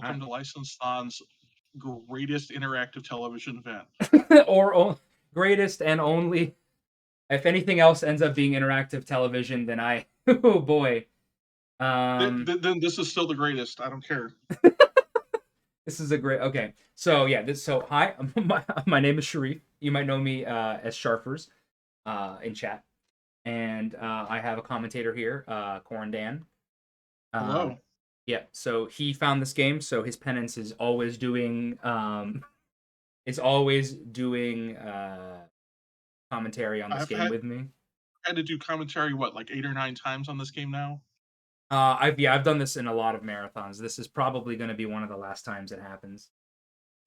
Welcome to Licensed Thon's greatest interactive television event. Greatest and only. If anything else ends up being interactive television, then I oh boy. Then this is still the greatest. I don't care. This is a great. Okay, so yeah, hi, my name is Sharif. You might know me as Sharfers in chat, and I have a commentator here, Corn Dan. Hello. Yeah, so he found this game, so his penance is always doing commentary on this game with me. Had to do commentary like 8 or 9 times on this game now. I've done this in a lot of marathons. This is probably going to be one of the last times it happens.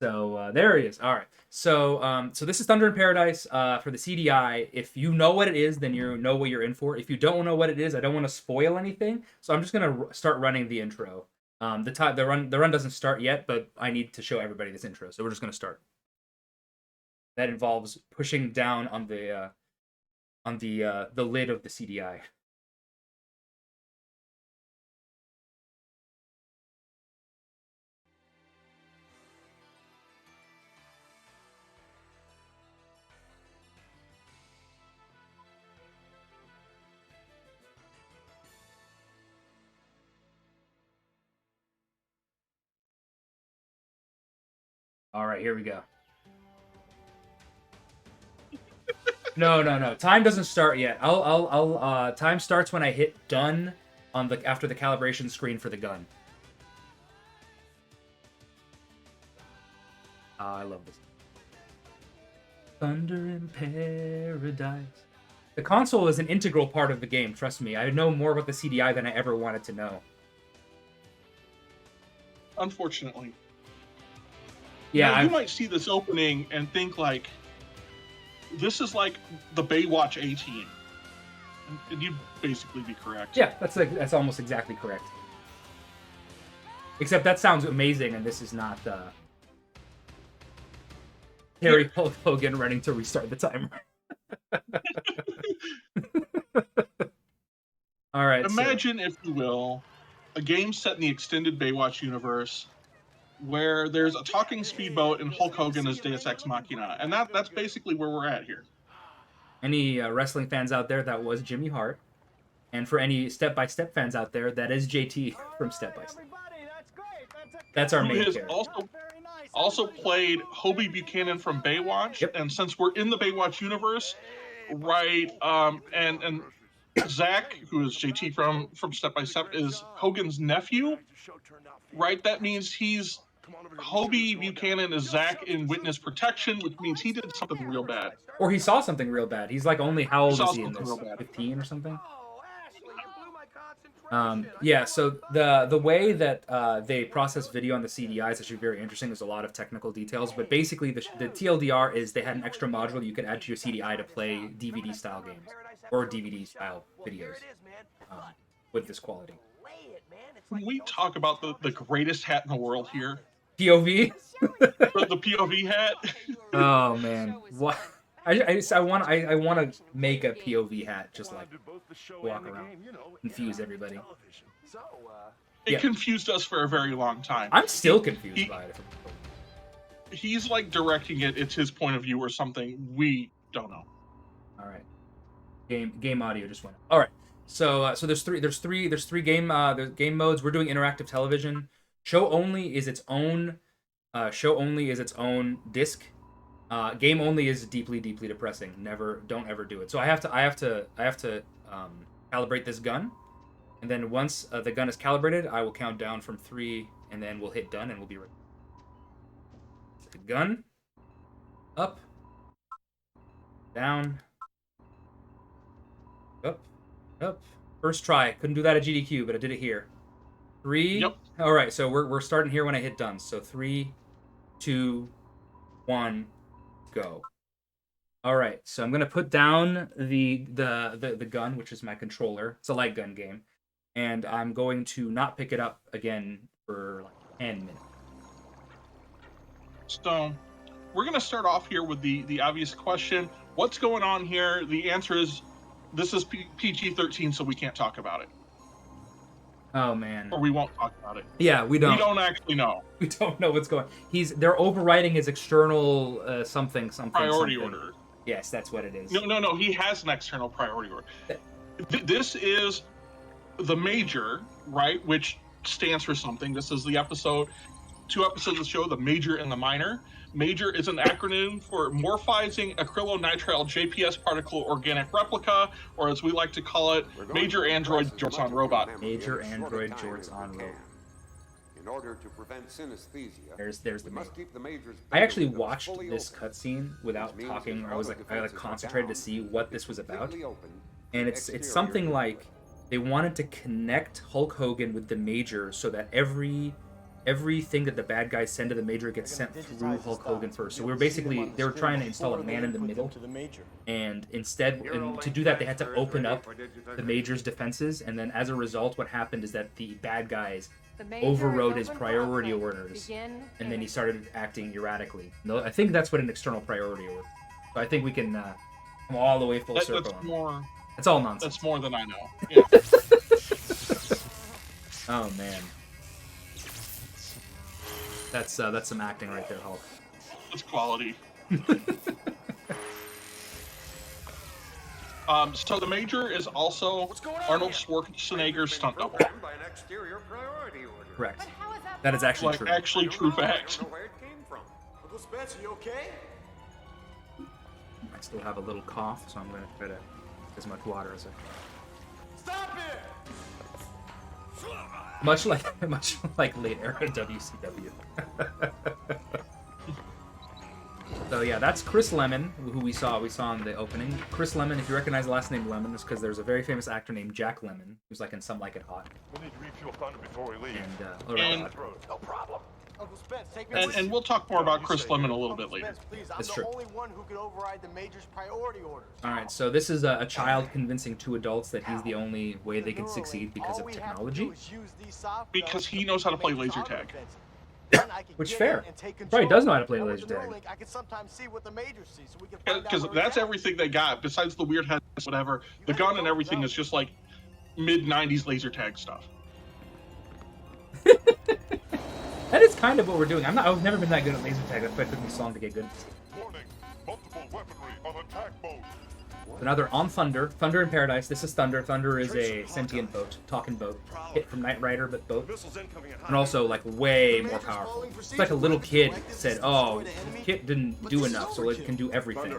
So there he is. All right. So this is Thunder in Paradise for the CDI. If you know what it is, then you know what you're in for. If you don't know what it is, I don't want to spoil anything. So I'm just gonna start running the intro. The run doesn't start yet, but I need to show everybody this intro. So we're just gonna start. That involves pushing down on the lid of the CDI. All right, here we go. No. Time doesn't start yet. Time starts when I hit done after the calibration screen for the gun. Oh, I love this. Thunder in Paradise. The console is an integral part of the game, trust me. I know more about the CDI than I ever wanted to know. Unfortunately. Yeah, now, you might see this opening and think like, this is like the Baywatch A-Team. And you'd basically be correct. Yeah, that's almost exactly correct. Except that sounds amazing, and this is not Terry Hogan running to restart the timer. All right. Imagine, if you will, a game set in the extended Baywatch universe where there's a talking speedboat and Hulk Hogan is Deus Ex Machina. And that's basically where we're at here. Any wrestling fans out there, that was Jimmy Hart. And for any Step-by-Step fans out there, that is JT from Step-by-Step. That's our main character. Also played Hobie Buchanan from Baywatch. Yep. And since we're in the Baywatch universe, right, and Zach, who is JT from Step-by-Step, is Hogan's nephew, right? That means he's Hobie Buchanan is Zach in witness protection, which means he did something real bad. Or he saw something real bad. He's like, only, how old is he in this? 15 or something? Yeah, so the way that they process video on the CDI is actually very interesting. There's a lot of technical details, but basically the TLDR is they had an extra module you could add to your CDI to play DVD-style games or DVD-style videos with this quality. Can we talk about the greatest hat in the world here? POV? the POV hat? Oh, man. What? I want to make a POV hat, just like walk around, confuse everybody. It confused us for a very long time. I'm still confused by it. He's like directing it. It's his point of view or something. We don't know. All right. Game audio just went. All right. So there's three game modes. We're doing interactive television. Show only is its own disc. Game only is deeply depressing. Don't ever do it. So I have to calibrate this gun, and then once the gun is calibrated, I will count down from 3, and then we'll hit done, and we'll be ready. The gun up, down, up. First try. Couldn't do that at GDQ, but I did it here. 3. Yep. All right. So we're starting here when I hit done. So 3, 2, 1. Go. All right, so I'm gonna put down the gun, which is my controller. It's a light gun game, and I'm going to not pick it up again for like 10 minutes. So we're gonna start off here with the obvious question: what's going on here? The answer is this is PG-13, so we can't talk about it. Oh man. Or we won't talk about it. Yeah, we don't. We don't actually know. We don't know what's going. They're overriding his external something. Priority order. Yes, that's what it is. No. He has an external priority order. This is the major, right? Which stands for something. This is the episode. 2 episodes of the show, the major and the minor. Major is an acronym for morphizing acrylonitrile JPS particle organic replica, or as we like to call it, Major Android Jorts on Robot. Major Android Jorts on Robot. In order to prevent synesthesia, there's the must keep the major's I actually watched this cutscene without talking. I was like concentrated to see what this was about, and it's something like they wanted to connect Hulk Hogan with the Major so that everything that the bad guys send to the Major gets sent through Hulk Hogan first. So they were trying to install a man in the middle, and to do that they had to open up the Major's defenses, and then as a result what happened is that the bad guys overrode his priority orders, and then he started acting erratically. No, I think that's what an external priority order. So I think we can come all the way full circle. That's all nonsense. That's more than I know. Yeah. Oh man. That's some acting right there, Hulk. That's quality. So the Major is also Arnold Schwarzenegger's stunt double. Correct. That is actually true. Actually true fact. Uncle Spencer, you okay? I still have a little cough, so I'm going to try to get as much water as I can. Stop it! Much like late era WCW. So yeah, that's Chris Lemon, who we saw in the opening. Chris Lemon, if you recognize the last name Lemon, is because there's a very famous actor named Jack Lemmon, who's like in Some Like It Hot. We need to refuel Thunder before we leave. And No problem. Uncle Spence, take me and we'll talk more about Chris Lemon a little bit later. Spence, please, I'm That's the true. only one who could override the Major's priority orders. all right, so this is a child convincing 2 adults that he's the only way they can succeed because of technology. Because he knows how to play laser tag. Which fair. Probably does know how to play laser tag. I can sometimes see what the Major sees, so we can find out Because where that's he's at. everything they got, besides the weird heads, whatever. The gun and everything is just like mid-90s laser tag stuff. That is kind of what we're doing. I've never been that good at laser tag. That's why it took me so long to get good. Warning, multiple weaponry on attack mode. So now they're on Thunder. Thunder in Paradise. This is Thunder. Thunder is a sentient boat, talking boat, hit from Knight Rider, but boat, and also like way more powerful. It's like a little kid said, "Oh, Kit didn't do enough, so it can do everything."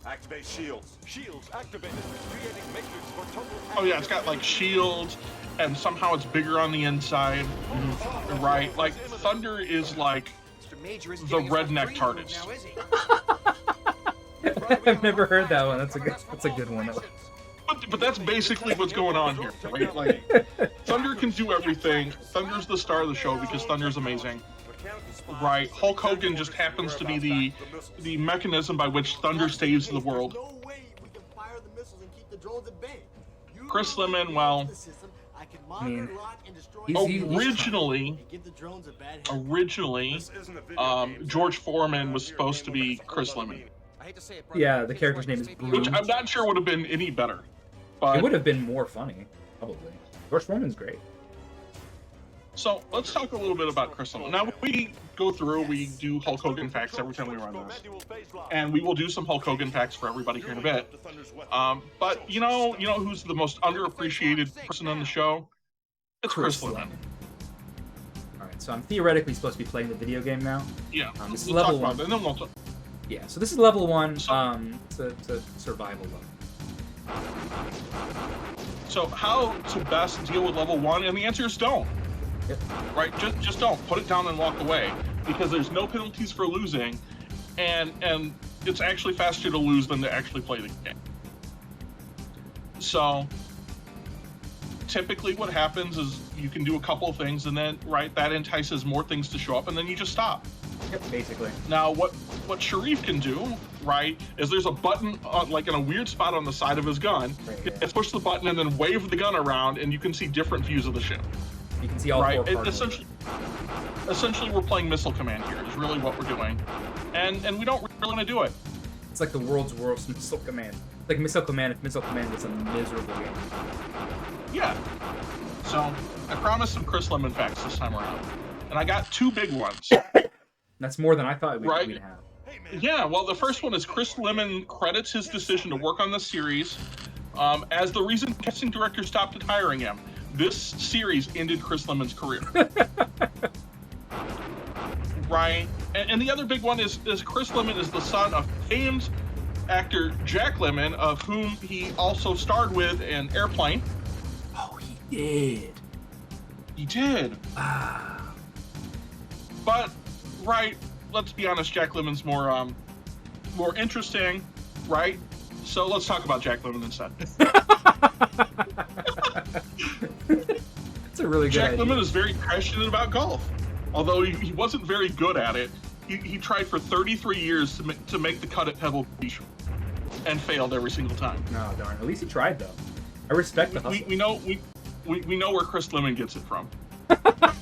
Activate shields. Shields activated. Creating matrix for total. Oh yeah, it's got like shields, and somehow it's bigger on the inside. Right? Like Thunder is like the redneck TARDIS. I've never heard that one. That's a good one. But that's basically what's going on here, right? Like Thunder can do everything. Thunder's the star of the show because Thunder's amazing. Right? Hulk Hogan just happens to be the mechanism by which Thunder saves the world. No way we can fire the missiles and keep the drones at bay. Chris Lemon, well, I mean, originally, George Foreman was supposed to be Chris Lemon, yeah, the character's name is which Blue. I'm not sure would have been any better. But It would have been more funny, probably. George Foreman's great. so let's talk a little bit about Chris Lemon. Now we go through, we do Hulk Hogan facts every time we run this, and we will do some Hulk Hogan facts for everybody here in a bit. But you know who's the most underappreciated person on the show? It's Chris Lemon. All right, so I'm theoretically supposed to be playing the video game now. Yeah, This is we'll level talk about 1. it, and then we'll talk. Yeah, so this is level 1. It's So- a survival level. So how to best deal with level 1? And the answer is don't. Yep. Right? Just don't. Put it down and walk away. Because there's no penalties for losing, and it's actually faster to lose than to actually play the game. So typically what happens is you can do a couple of things, and then that entices more things to show up, and then you just stop. Yep, basically. Now what Sharif can do, right, is there's a button like in a weird spot on the side of his gun. Right, You yeah. just push the button and then wave the gun around, and you can see different views of the ship. You can see all Right? 4 parts. Essentially we're playing Missile Command here is really what we're doing, and we don't really want to do it. It's like the world's worst Missile Command. Like Missile Command, if Missile Command was a miserable game. Yeah. So I promised some Chris Lemon facts this time around, and I got 2 big ones. That's more than I thought we'd Right. have. Yeah, well, the first one is Chris Lemon credits his decision to work on this series as the reason casting director stopped hiring him. This series ended Chris Lemon's career. Right. And the other big one is Chris Lemon is the son of famed actor Jack Lemmon, of whom he also starred with in Airplane. Oh, he did. He did. Ah. But, right, let's be honest, Jack Lemmon's more interesting, right? So let's talk about Jack Lemmon instead. That's a really good Jack idea. Lemmon is very passionate about golf. Although he wasn't very good at it, he tried for 33 years to make the cut at Pebble Beach and failed every single time. No, darn. At least he tried, though. I respect the hustle. We know where Chris Lemon gets it from.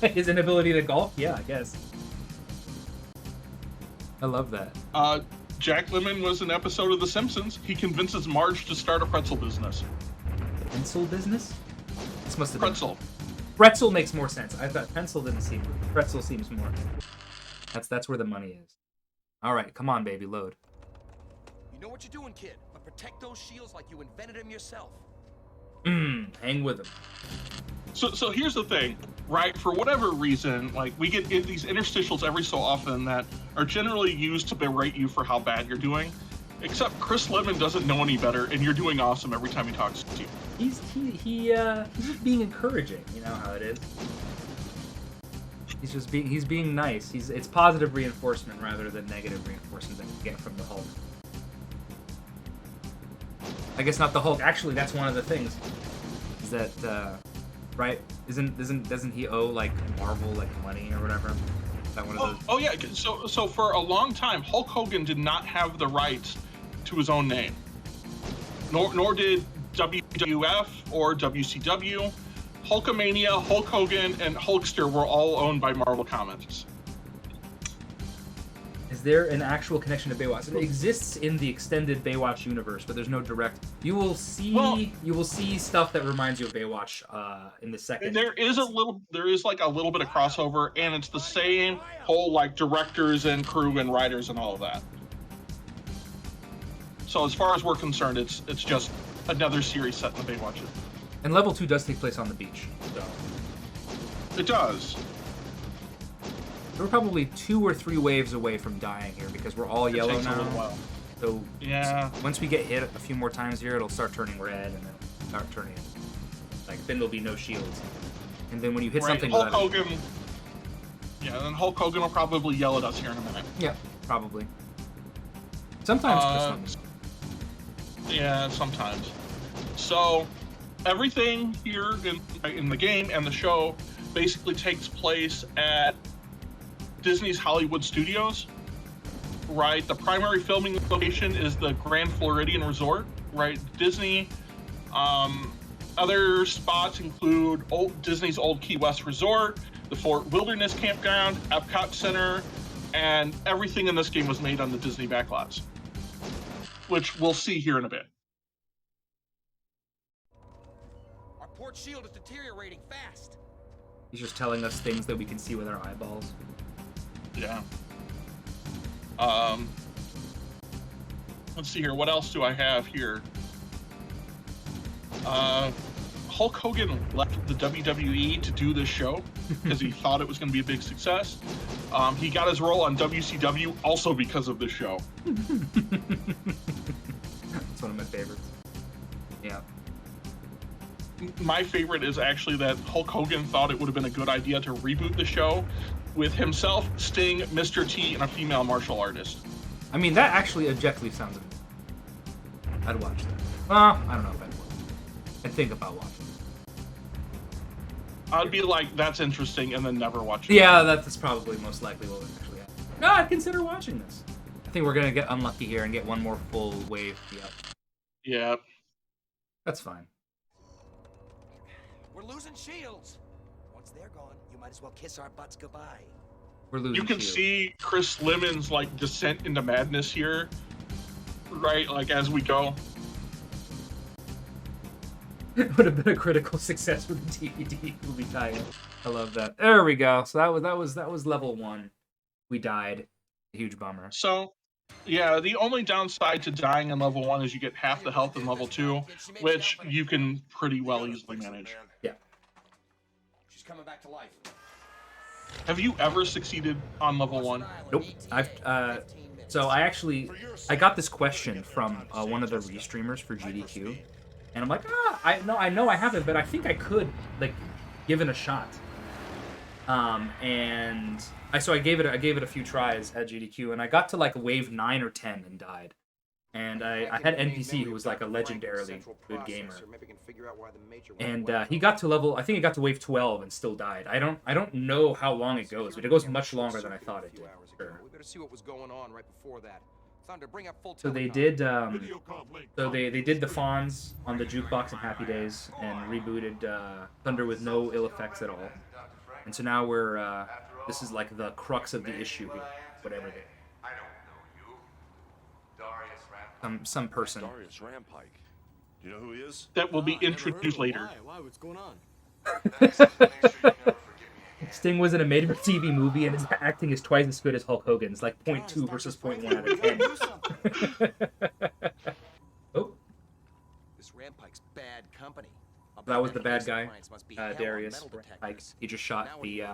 His inability to golf? Yeah, I guess. I love that. Jack Lemmon was an episode of The Simpsons. He convinces Marge to start a pretzel business. Pencil business? This must have Pretzel. Pretzel makes more sense. I thought pencil didn't seem. Pretzel seems more. That's where the money is. All right, come on, baby, load. You know what you're doing, kid, but protect those shields like you invented them yourself. Hang with him. So here's the thing, right? For whatever reason, like we get these interstitials every so often that are generally used to berate you for how bad you're doing. Except Chris Lemon doesn't know any better, and you're doing awesome every time he talks to you. He's just being encouraging. You know how it is. He's being nice. It's positive reinforcement rather than negative reinforcement that you get from the Hulk. I guess not the Hulk. Actually, that's one of the things. Is that right? Doesn't he owe like Marvel like money or whatever? Is that one of those? Oh yeah. So for a long time, Hulk Hogan did not have the rights to his own name. Nor did WWF or WCW. Hulkamania, Hulk Hogan, and Hulkster were all owned by Marvel Comics. Is there an actual connection to Baywatch? It exists in the extended Baywatch universe, but there's no direct. You will see stuff that reminds you of Baywatch in the second. There is like a little bit of crossover, and it's the same whole like directors and crew and writers and all of that. So as far as we're concerned, it's just another series set in the Baywatch. And level 2 does take place on the beach. So It does. we're probably 2 or 3 waves away from dying here because we're all yellow takes a little now. while. So Yeah. once we get hit a few more times here, it'll start turning red and then it'll start turning like then there'll be no shields. And then when you hit Right. something Hulk without Hogan. Yeah, then Hulk Hogan will probably yell at us here in a minute. yeah, probably. Sometimes Chris Lemon. Yeah, sometimes. So everything here in the game and the show basically takes place at Disney's Hollywood Studios. Right, the primary filming location is the Grand Floridian Resort. Right, Disney. Other spots include Disney's Old Key West Resort, the Fort Wilderness Campground, Epcot Center, and everything in this game was made on the Disney backlots, which we'll see here in a bit. Our port shield is deteriorating fast. He's just telling us things that we can see with our eyeballs. Yeah. Let's see here. What else do I have here? Hulk Hogan left the WWE to do this show because he thought it was going to be a big success. He got his role on WCW also because of this show. It's one of my favorites. Yeah. My favorite is actually that Hulk Hogan thought it would have been a good idea to reboot the show with himself, Sting, Mr. T, and a female martial artist. I mean, that actually objectively sounds amazing. I'd watch that. Well, I don't know if I'd watch it. I'd think about watching it. I'd be like, that's interesting, and then never watch it. Yeah, that's probably most likely what would actually happen. No, I'd consider watching this. I think we're going to get unlucky here and get one more full wave. Yep. Yeah. That's fine. We're losing shields. Once they're gone, you might as well kiss our butts goodbye. We're losing You can shield. see Chris Lemon's like descent into madness here, right? Like as we go. It would have been a critical success for the DVD movie tie-in. I love that. There we go. So that was level 1. We died. A huge bummer. So, yeah, the only downside to dying in level 1 is you get half the health in level 2, which you can pretty well easily manage. Yeah. She's coming back to life. Have you ever succeeded on level 1? Nope. So I got this question from one of the restreamers for GDQ, and I'm like, I know I haven't, but I think I could like give it a shot. And I gave it a few tries at GDQ, and I got to like wave 9 or 10 and died. And I had NPC who was like a legendarily good gamer, and he got to level, I think he got to wave 12 and still died. I don't know how long it goes, but it goes much longer than I thought it did. Sure. We better see what was going on right before that. Thunder, bring up full So they did they did the Fonz on the jukebox in Happy Days and rebooted Thunder with no ill effects at all. And so now we're this is like the crux of the issue here, whatever they. I don't know you. Darius Rampike. Some person. Darius Rampike. Do you know who he is? That will be introduced later. Why? What's going on? That's just to make sure you never forgive me. Sting was in a made-for-TV movie, and his acting is twice as good as Hulk Hogan's, like 0.2 versus 0.1 out of 10. Oh, This Rampike's bad company. that was the bad guy, Darius Pike. He just shot the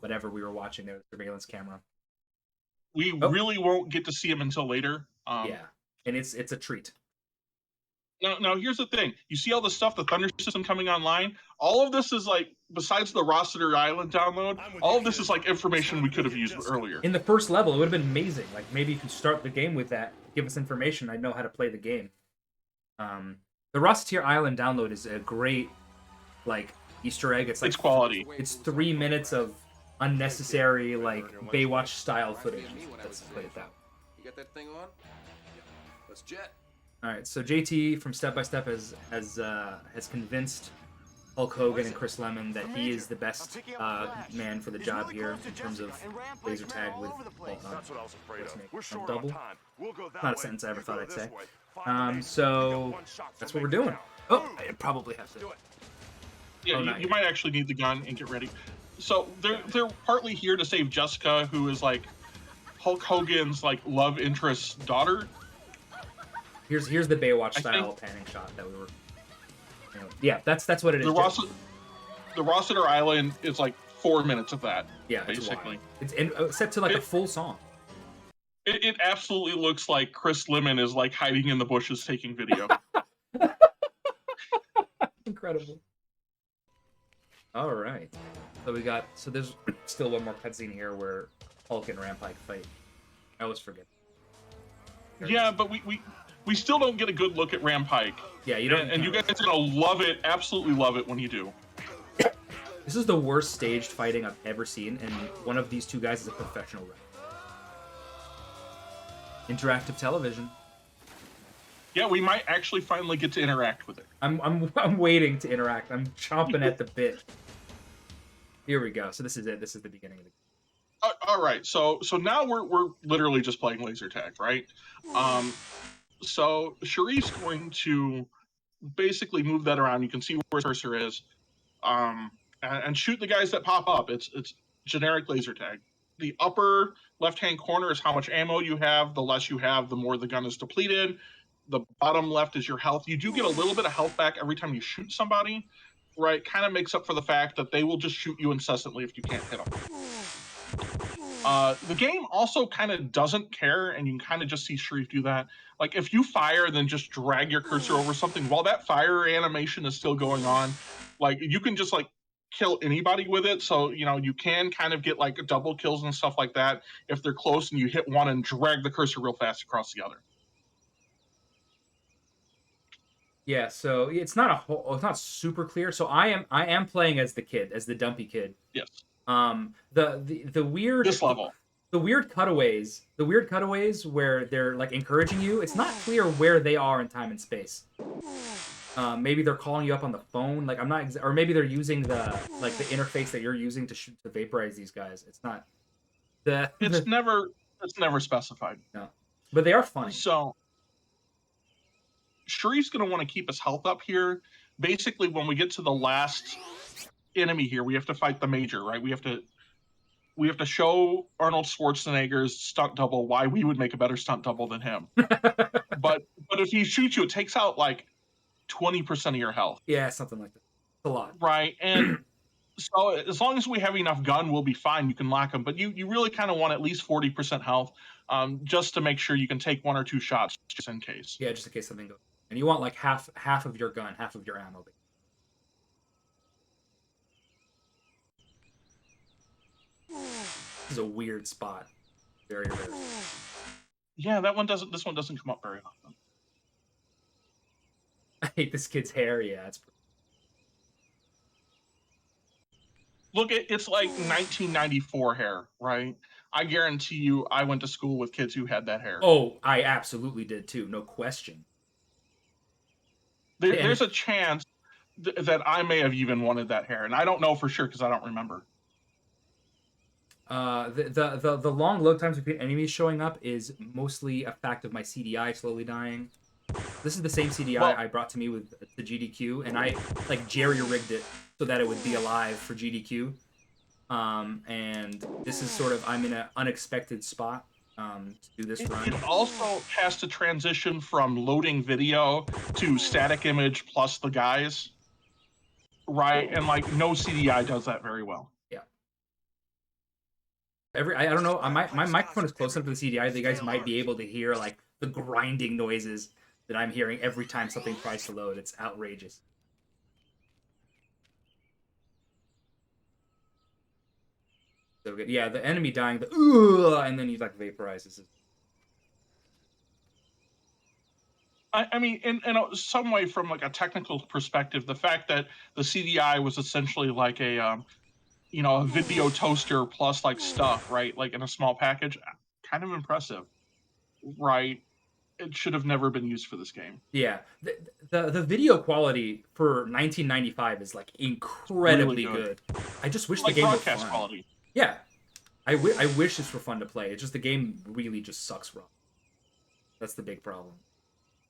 whatever we were watching there, the surveillance camera. We really won't get to see him until later. Yeah, and it's a treat. Now, here's the thing. You see all the stuff, the Thunder system coming online? All of this is like, besides the Rossiter Island download, all of this is like information we could have used earlier. In the first level, it would have been amazing. Like, maybe you could start the game with that, give us information, I'd know how to play the game. The Rossiter Island download is a great, like, Easter egg. It's like It's quality. It's 3 minutes of unnecessary, like, Baywatch-style footage. Let's put it that way. You got that thing on? Let's jet. All right, so JT from Step by Step has convinced Hulk Hogan and Chris Lemon that he is the best man for the job here in terms of laser tag with Hulk Hogan. That's what I was afraid Let's of. make We're a short double. on time. We'll go that Not a way, sentence I ever you thought go I'd this say. way. 5 days, So we got one shot that's from what we're Major doing. Town. Oh, I probably have to. Do it. Yeah, Oh, not you yet. might actually need the gun and get ready. So they're partly here to save Jessica, who is like Hulk Hogan's like love interest daughter. Here's the Baywatch I style think- panning shot that we were. You know, yeah, that's what it is. The Rossiter Island is like 4 minutes of that. Yeah, it's basically. It's set to like a full song. It absolutely looks like Chris Lemon is like hiding in the bushes taking video. Incredible. All right. So there's still one more cutscene here where Hulk and Rampike fight. I always forget. Yeah, but we still don't get a good look at Rampike. Yeah, you don't. And you guys are gonna love it, absolutely love it when you do. This is the worst staged fighting I've ever seen, and one of these two guys is a professional wrestler. Interactive television. Yeah, we might actually finally get to interact with it. I'm waiting to interact. I'm chomping at the bit. Here we go. So this is it. This is the beginning of the game. All right, so now we're literally just playing laser tag, right? So Sharif's going to basically move that around. You can see where his cursor is, and shoot the guys that pop up. It's generic laser tag. The upper left-hand corner is how much ammo you have. The less you have, the more the gun is depleted. The bottom left is your health. You do get a little bit of health back every time you shoot somebody, right? Kind of makes up for the fact that they will just shoot you incessantly if you can't hit them. The game also kind of doesn't care, and you can kind of just see Sharif do that. Like, if you fire, then just drag your cursor over something. While that fire animation is still going on, like, you can just, like, kill anybody with it. So, you know, you can kind of get, like, double kills and stuff like that if they're close and you hit one and drag the cursor real fast across the other. Yeah, so it's not super clear. So I am playing as the kid, as the dumpy kid. Yes. The weird This level. the weird cutaways where they're like encouraging you, it's not clear where they are in time and space. Maybe they're calling you up on the phone, like I'm not or maybe they're using the interface that you're using to vaporize these guys. It's not It's never specified. no. But they are funny. So Sharif's going to want to keep his health up here, basically when we get to the last enemy here, we have to fight the Major, right? We have to show Arnold Schwarzenegger's stunt double why we would make a better stunt double than him. but if he shoots you, it takes out like 20% of your health. Yeah, something like that. It's a lot. Right. And so as long as we have enough gun, we'll be fine. You can lock them, but you really kind of want at least 40% health, just to make sure you can take 1 or 2 shots just in case. Yeah, just in case something goes. And you want like half of your gun, half of your ammo. This is a weird spot. Very rare. Yeah, this one doesn't come up very often. I hate this kid's hair. Yeah, it's. Look, it's like 1994 hair, right? I guarantee you, I went to school with kids who had that hair. Oh, I absolutely did too. No question. There's a chance that I may have even wanted that hair, and I don't know for sure because I don't remember. The long load times between enemies showing up is mostly a fact of my CDI slowly dying. This is the same CDI I brought to me with the GDQ, and I like jerry-rigged it so that it would be alive for GDQ. And this is sort of, I'm in an unexpected spot to do this run. It also has to transition from loading video to static image plus the guys, right? And like no CDI does that very well. Yeah. I don't know. My microphone is close enough to the CDI that you guys might be able to hear like the grinding noises that I'm hearing every time something tries to load. It's outrageous. So good. Yeah, the enemy dying, and then he like vaporizes it. I mean, in some way, from like a technical perspective, the fact that the CDI was essentially like a video toaster plus like stuff, right? Like in a small package, kind of impressive, right? It should have never been used for this game. Yeah, the video quality for 1995 is like incredibly Really good. I just wish like the game were broadcast fun. quality. Yeah, I wish this were fun to play. It's just the game really just sucks raw. That's the big problem.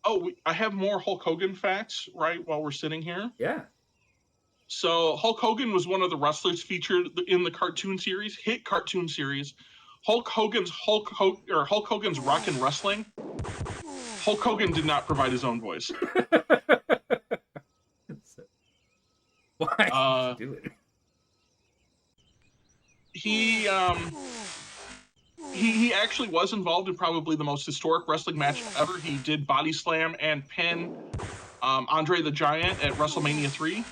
Oh, I have more Hulk Hogan facts, right, while we're sitting here. Yeah. So Hulk Hogan was one of the wrestlers featured in the hit cartoon series. Hulk Hogan's Rockin' Wrestling. Hulk Hogan did not provide his own voice. Why did you do it? He actually was involved in probably the most historic wrestling match ever. He did body slam and pin Andre the Giant at WrestleMania 3.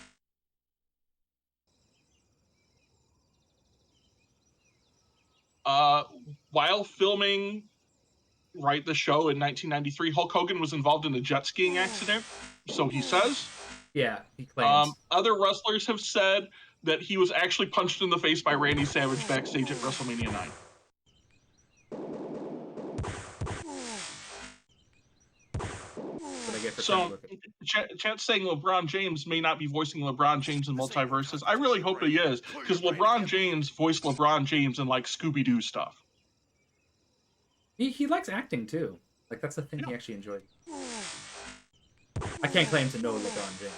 While filming the show in 1993, Hulk Hogan was involved in a jet skiing accident, so he says. Yeah, he claims. Other wrestlers have said that he was actually punched in the face by Randy Savage backstage at WrestleMania 9. So, chat's saying LeBron James may not be voicing LeBron James in Multiverses. I really hope he is, because LeBron James voiced LeBron James in like Scooby-Doo stuff. He likes acting too. Like that's the thing he actually enjoyed. I can't claim to know LeBron James.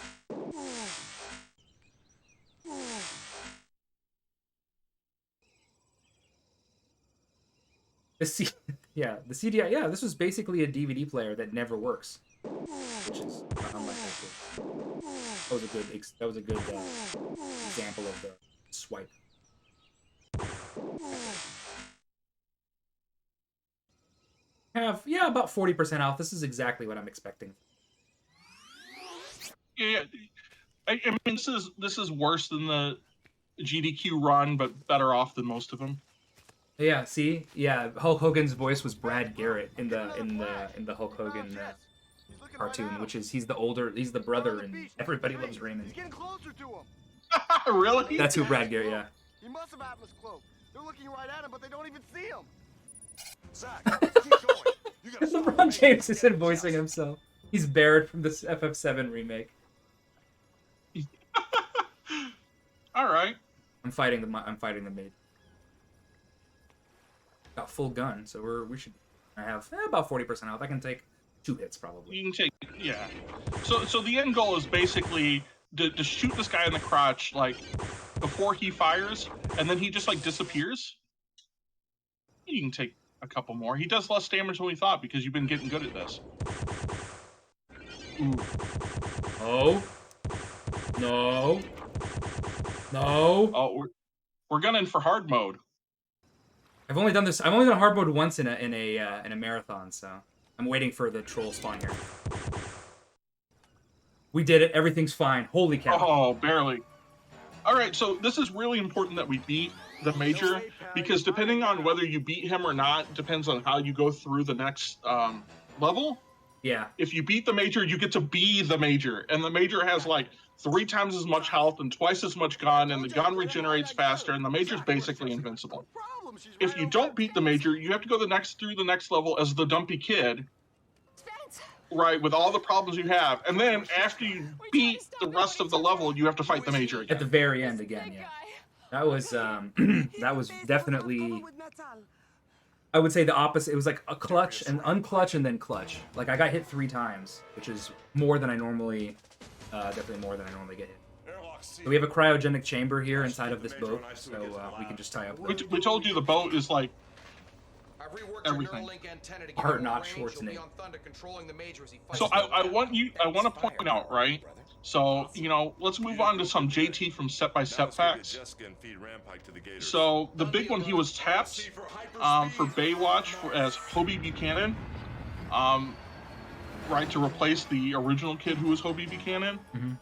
The CDI. Yeah, this was basically a DVD player that never works, which is unlike that. That was a good example of the swipe. Have about 40% off. This is exactly what I'm expecting. Yeah, I mean this is worse than the GDQ run, but better off than most of them. Yeah, see, Hulk Hogan's voice was Brad Garrett in the Hulk Hogan cartoon, which is he's the brother, and Everybody Loves Raymond. He's getting closer to him. Really? That's who Brad Garrett. Yeah. He must have Atlas cloak. They're looking right at him, but they don't even see him. Zach, keep going. You gotta stop LeBron James isn't voicing himself. He's Barrett from this FF7 remake. All right. I'm fighting the maid. Got full gun, so we should. I have about 40% health. I can take 2 hits probably. You can take So the end goal is basically to shoot this guy in the crotch like before he fires, and then he just like disappears. You can take a couple more. He does less damage than we thought because you've been getting good at this. Ooh. Oh. No. No. Oh, we're gunning for hard mode. I've only done this. I've only done hard mode once in a marathon, so I'm waiting for the troll spawn here. We did it. Everything's fine. Holy cow! Oh, barely. All right, so this is really important that we beat the major because depending on whether you beat him or not depends on how you go through the next level. Yeah. If you beat the major, you get to be the major, and the major has like 3 times as much health and twice as much gun, and the gun regenerates faster, and the major's basically invincible. If you don't beat the major, you have to go through the next level as the dumpy kid, right, with all the problems you have, and then after you beat the rest of the level, you have to fight the major again. At the very end again, yeah. That was that was definitely, I would say, the opposite. It was like a clutch and unclutch and then clutch. Like I got hit 3 times, which is more than I normally, definitely more than I normally get hit. So we have a cryogenic chamber here inside of this boat, so we can just tie up. We told you the boat is like everything. Art not Schwarzenegger. So I want to point out, right? So, you know, let's move on to some JT from Step by Step facts. So the big one, he was tapped for Baywatch as Hobie Buchanan, right, to replace the original kid who was Hobie Buchanan. Mm-hmm.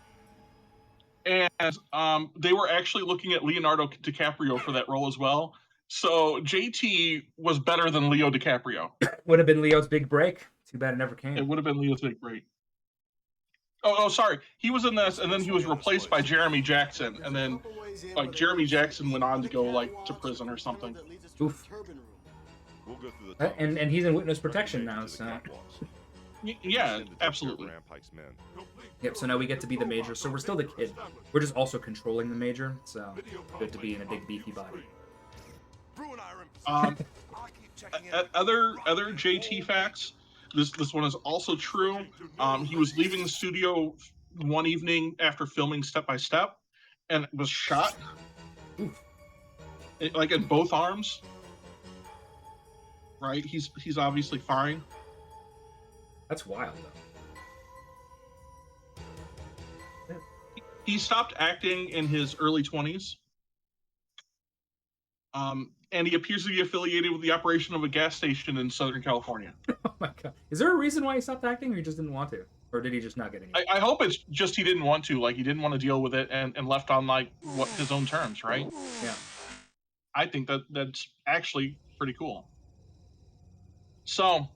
And they were actually looking at Leonardo DiCaprio for that role as well. So JT was better than Leo DiCaprio. Would have been Leo's big break. Too bad it never came. It would have been Leo's big break. Oh, sorry. He was in this, and then he was replaced by Jeremy Jackson, and then like Jeremy Jackson went on to go like to prison or something. Oof. And he's in witness protection now, so. Yeah, absolutely. Yep. So now we get to be the major. So we're still the kid. We're just also controlling the major. So good to be in a big beefy body. Other JT facts. This one is also true. He was leaving the studio one evening after filming Step by Step, and was shot, like in both arms. Right? He's obviously fine. That's wild, though. He stopped acting in his early 20s. And he appears to be affiliated with the operation of a gas station in Southern California. Oh my god. Is there a reason why he stopped acting, or he just didn't want to? Or did he just not get any? I hope it's just he didn't want to. Like, he didn't want to deal with it and left on, like, what his own terms, right? Yeah. I think that's actually pretty cool. So,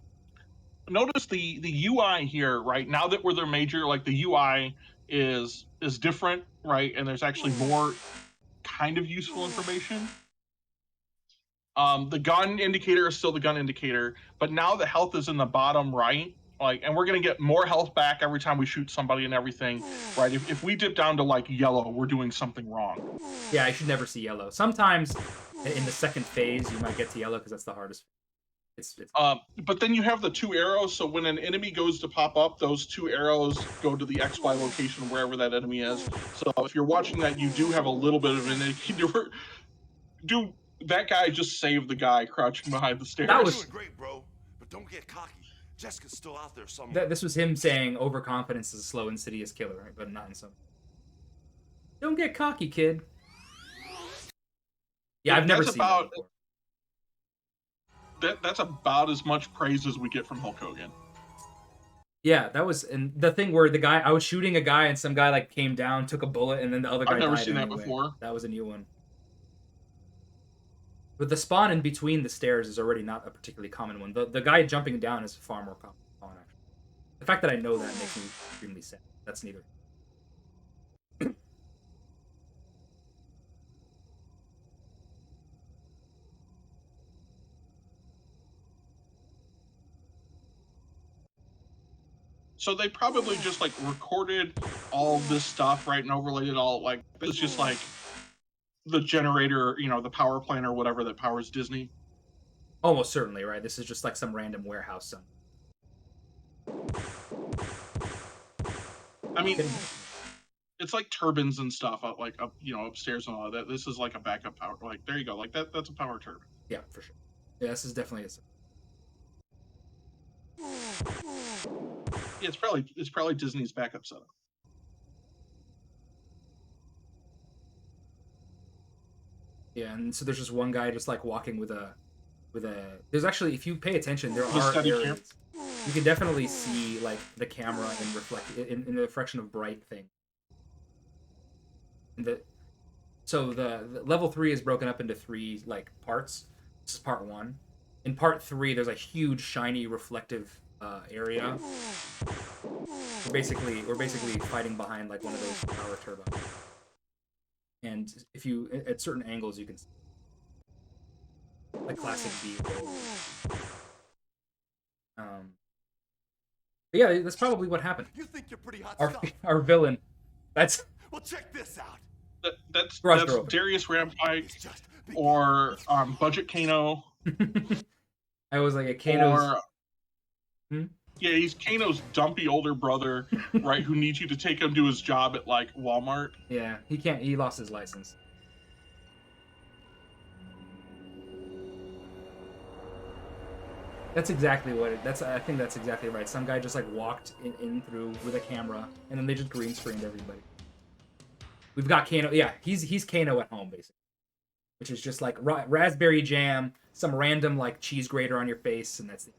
notice the UI here, right? Now that we're their major, like, the UI is different, right? And there's actually more kind of useful information. The gun indicator is still the gun indicator, but now the health is in the bottom right, like, and we're gonna get more health back every time we shoot somebody and everything, right? If we dip down to like yellow, we're doing something wrong. Yeah, I should never see yellow. Sometimes in the second phase, you might get to yellow because that's the hardest. It's but then you have the 2 arrows, so when an enemy goes to pop up, those 2 arrows go to the XY location wherever that enemy is. So if you're watching that, you do have a little bit of an indicator. That guy just saved the guy crouching behind the stairs. That was great, bro. But don't get cocky. Jessica's still out there somewhere. This was him saying overconfidence is a slow, insidious killer, right? But not in some. Don't get cocky, kid. Yeah, I've never seen that before. That's about as much praise as we get from Hulk Hogan. Yeah, that was, and the thing where I was shooting a guy and some guy like came down, took a bullet, and then the other guy died. I've never seen anyway. that before. That was a new one. But the spawn in between the stairs is already not a particularly common one. The guy jumping down is far more common, actually. The fact that I know that makes me extremely sad. That's neither. So they probably just like recorded all this stuff, right, and overlaid it all. Like, it's just like the generator, you know, the power plant or whatever that powers Disney. Almost certainly, right? This is just like some random warehouse. I mean, Getting- it's like turbines and stuff, like up, upstairs and all that. This is like a backup power. Like there you go. Like that's a power turbine. yeah, for sure. Yeah, this is definitely a. Yeah, it's probably Disney's backup setup. Yeah, and so there's just one guy just like walking with a. There's actually, if you pay attention, there With a are steady cam. areas. You can definitely see like the camera in the reflection of bright thing. So the level 3 is broken up into 3 like parts. This is part 1. In part 3, there's a huge shiny reflective area. We're basically fighting behind like one of those power turbines. And if you at certain angles you can see like classic vehicle. But yeah, that's probably what happened. You think you're pretty hot Our stuff? our villain. That's Well, check this out. That's Garage door open. Darius Rampike It's just or Budget Kano. I was like a Kano's. Or yeah, he's Kano's dumpy older brother, right? Who needs you to take him to his job at like Walmart. Yeah, he can't. He lost his license. That's exactly what it. I think that's exactly right. Some guy just like walked in through with a camera, and then they just green screened everybody. We've got Kano. Yeah, he's Kano at home basically, which is just like raspberry jam, some random like cheese grater on your face, and that's the.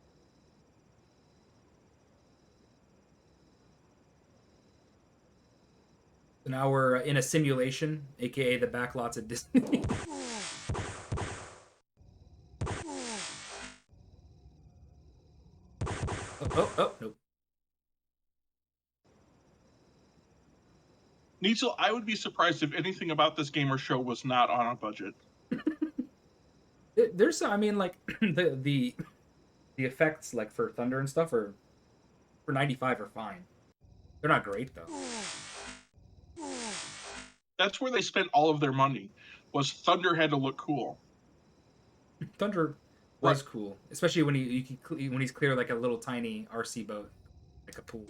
So now we're in a simulation, aka the backlots at Disney. Oh, nope. Neitzel, I would be surprised if anything about this game or show was not on a budget. There's, I mean, like the effects, like for Thunder and stuff, are for 95 are fine. They're not great though. That's where they spent all of their money. Was Thunder had to look cool. Thunder was cool, especially when when he's clear like a little tiny RC boat, like a pool.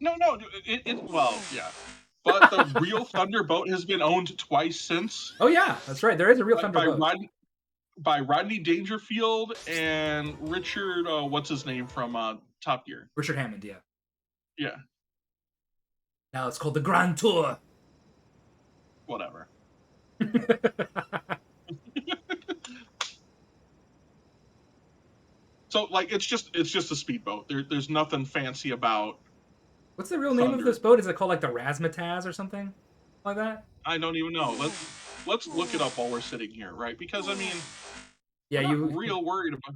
No, well, yeah. But the real Thunder boat has been owned twice since. Oh yeah, that's right. There is a real Thunder boat. By Rodney Dangerfield and Richard, what's his name from Top Gear? Richard Hammond, yeah. Yeah. Now it's called the Grand Tour. Whatever. So like it's just a speedboat. There's nothing fancy about. What's the real name of this boat? Is it called like the Razzmatazz or something like that? I don't even know. Let's look it up while we're sitting here, right? Because I mean, yeah, we're not real worried about.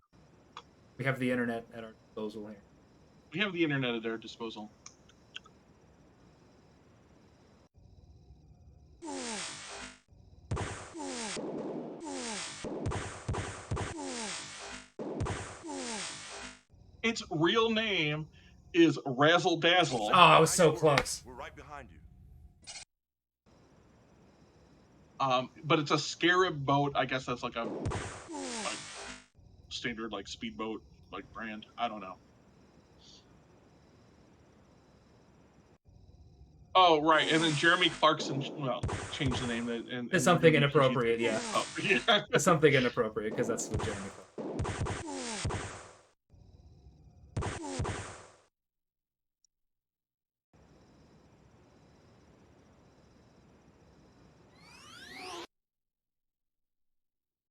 We have the internet at our disposal here. We have the internet at our disposal. Its real name is Razzle Dazzle. Oh, I was so close. We're right behind you. But it's a Scarab boat. I guess that's like a standard like speedboat like brand. I don't know. Oh right, and then Jeremy Clarkson changed the name and It's something inappropriate, yeah. Oh, yeah. It's something inappropriate because that's what Jeremy Clarkson.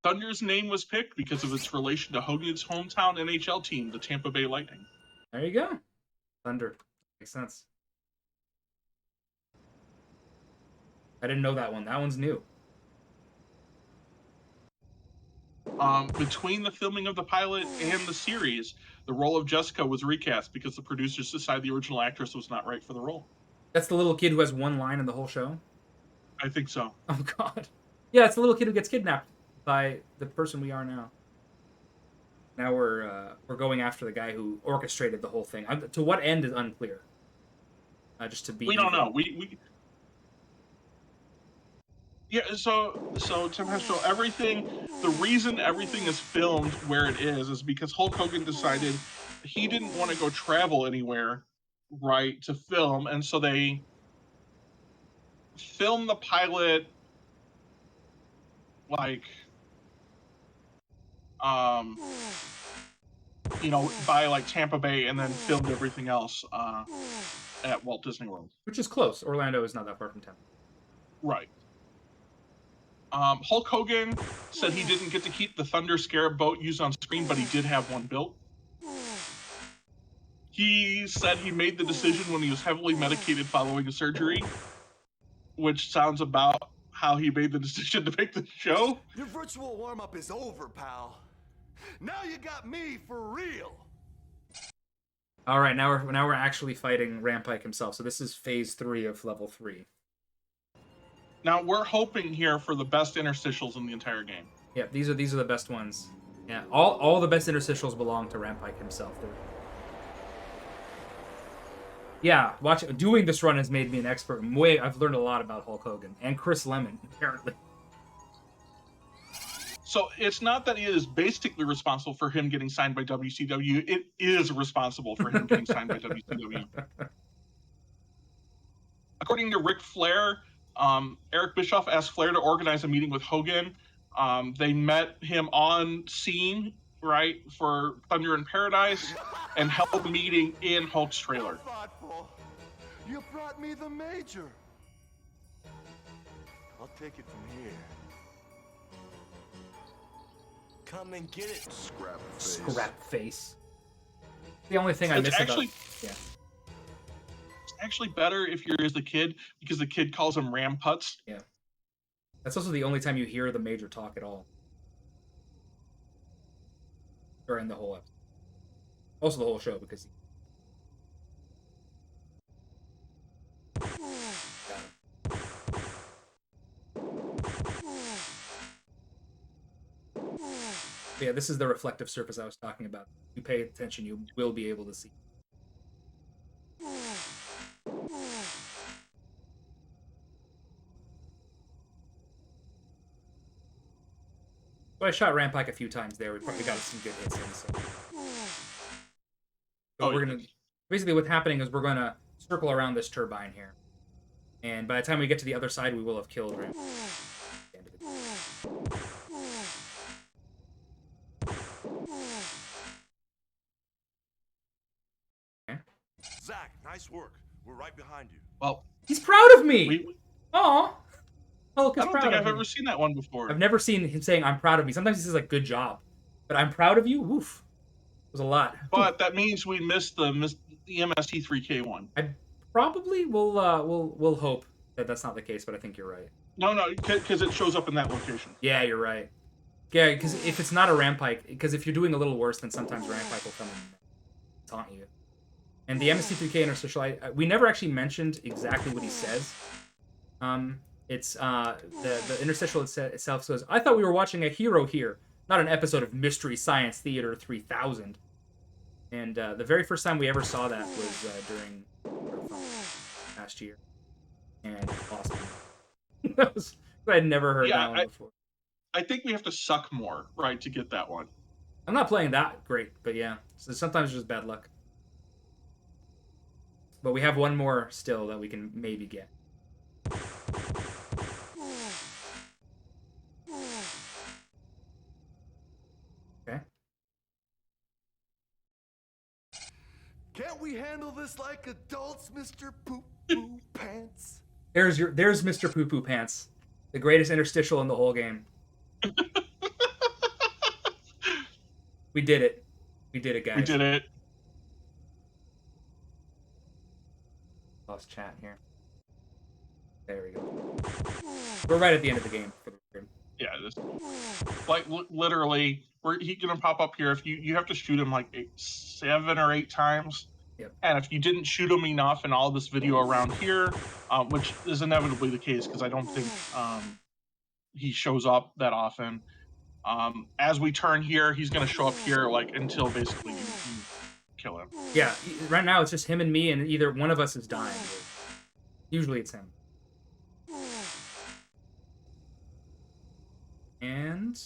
Thunder's name was picked because of its relation to Hogan's hometown NHL team, the Tampa Bay Lightning. There you go. Thunder. Makes sense. I didn't know that one. That one's new. Between the filming of the pilot and the series, the role of Jessica was recast because the producers decided the original actress was not right for the role. That's the little kid who has one line in the whole show? I think so. Oh, God. Yeah, it's the little kid who gets kidnapped by the person we are now. Now we're going after the guy who orchestrated the whole thing. To what end is unclear. Just to be. We don't know. We Yeah, so Tim Hestro, the reason everything is filmed where it is because Hulk Hogan decided he didn't want to go travel anywhere right, to film, and so they film the pilot like um by like Tampa Bay, and then filmed everything else at Walt Disney World. Which is close. Orlando is not that far from town. Right. Hulk Hogan said he didn't get to keep the Thunder Scarab boat used on screen, but he did have one built. He said he made the decision when he was heavily medicated following a surgery, which sounds about how he made the decision to make the show. Your virtual warm-up is over, pal. Now you got me for real. All right, now we're actually fighting Rampike himself. So this is phase 3 of level 3. Now we're hoping here for the best interstitials in the entire game. Yeah, these are the best ones. Yeah, all the best interstitials belong to Rampike himself. Yeah, doing this run has made me an expert. I've learned a lot about Hulk Hogan and Chris Lemon, apparently. So it's not that it is basically responsible for him getting signed by WCW. It is responsible for him getting signed by WCW. According to Ric Flair, Eric Bischoff asked Flair to organize a meeting with Hogan. They met him on scene, right, for Thunder in Paradise, and held the meeting in Hulk's trailer. Thoughtful. You brought me the Major. I'll take it from here. Come and get it, scrap face. Scrap face. The only thing I miss about... Yeah. It's actually better if you're as the kid, because the kid calls him Ram Putz. Yeah. That's also the only time you hear the Major talk at all. During the whole episode. Also the whole show, because... Yeah, this is the reflective surface I was talking about. If you pay attention, you will be able to see. So I shot Rampike a few times there. We probably got some good hits in. So we're gonna basically what's happening is we're gonna circle around this turbine here, and by the time we get to the other side, we will have killed Rampike. Okay. Zach, nice work. We're right behind you. Well, he's proud of me. Aw. Hulk is I don't proud think of I've me. ever seen that one before. I've never seen him saying "I'm proud of me." Sometimes he says like "good job," but "I'm proud of you." Woof. It was a lot. But that means we missed the MST3K one. I probably will hope that that's not the case, but I think you're right. No, because it shows up in that location. Yeah, you're right. Yeah, because if it's not a Rampike, because if you're doing a little worse, then sometimes Rampike will come and taunt you. And the MST3K interstitial, we never actually mentioned exactly what he says. It's the interstitial itself says, "I thought we were watching a hero here, not an episode of Mystery Science Theater 3000." And the very first time we ever saw that was during last year, and awesome. I had never heard that one before. I think we have to suck more, right, to get that one. I'm not playing that great, but yeah, so sometimes it's just bad luck. But we have one more still that we can maybe get. Okay. Can't we handle this like adults, Mr. Poo Poo Pants? There's Mr. Poo Poo Pants, the greatest interstitial in the whole game. We did it. We did it, guys. We did it. Lost chat here. There we go. We're right at the end of the game for the record. Yeah, literally, he's gonna pop up here. If you have to shoot him like 7 or 8 times. Yep. And if you didn't shoot him enough in all this video around here, which is inevitably the case because I don't think he shows up that often. As we turn here, he's gonna show up here like until basically you kill him. Yeah, right now it's just him and me, and either one of us is dying. Usually it's him. And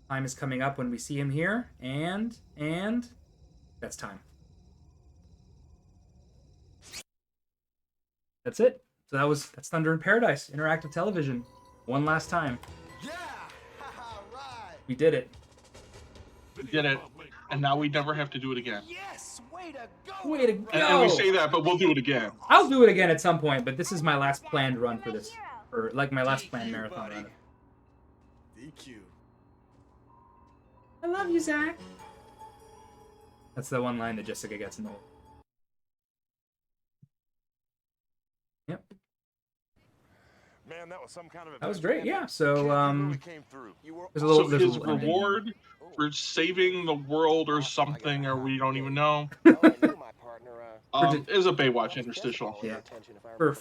time is coming up when we see him here, and that's time. that's it. So that's Thunder in Paradise, interactive television. One last time. Yeah! Right! We did it. We did it, and now we never have to do it again. Yes! Way to go! Way to go! And we say that, but we'll do it again. I'll do it again at some point, but this is my last planned run for this, or like my last planned marathon run. DQ. I love you, Zach. That's the one line that Jessica gets in the. Yep. Man, that was some kind of That was adventure, great. Yeah. Andy. So Kid, you really came through. there's a little. So There's a his little ending. reward for saving the world or something, or we don't even know, is a Baywatch interstitial. Yeah. For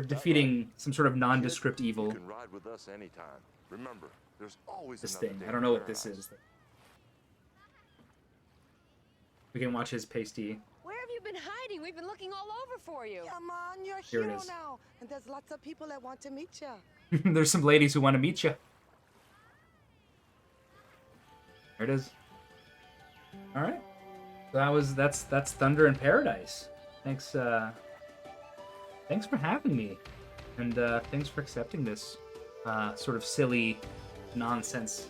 defeating some sort of nondescript You evil. can ride with us anytime. Remember, there's always This another thing. day I don't in know what this paradise. is. We can watch his pasty. Where have you been hiding? We've been looking all over for you. Come on, you're a Here it hero is. now. And there's lots of people that want to meet you. There's some ladies who want to meet you. There it is. All right. So that's Thunder in Paradise. Thanks thanks for having me, and thanks for accepting this sort of silly nonsense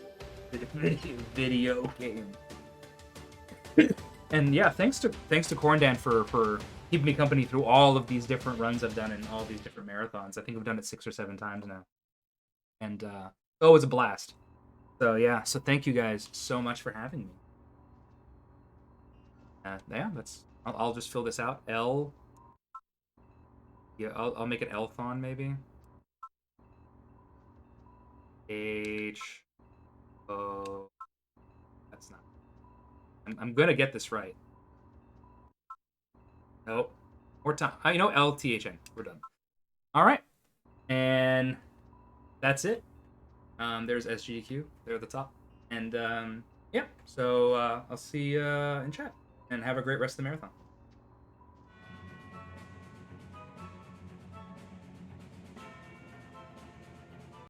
video game. And yeah, thanks to Corndan for keeping me company through all of these different runs I've done in all these different marathons. I think I've done it 6 or 7 times now, and it was a blast. So yeah, so thank you guys so much for having me. Yeah, I'll just fill this out. L. Yeah, I'll make it Lthon maybe. H. O. That's not. I'm gonna get this right. Nope. More time. You know, LTHN. We're done. All right, and that's it. There's SGQ there at the top, and yeah. So I'll see you in chat, and have a great rest of the marathon.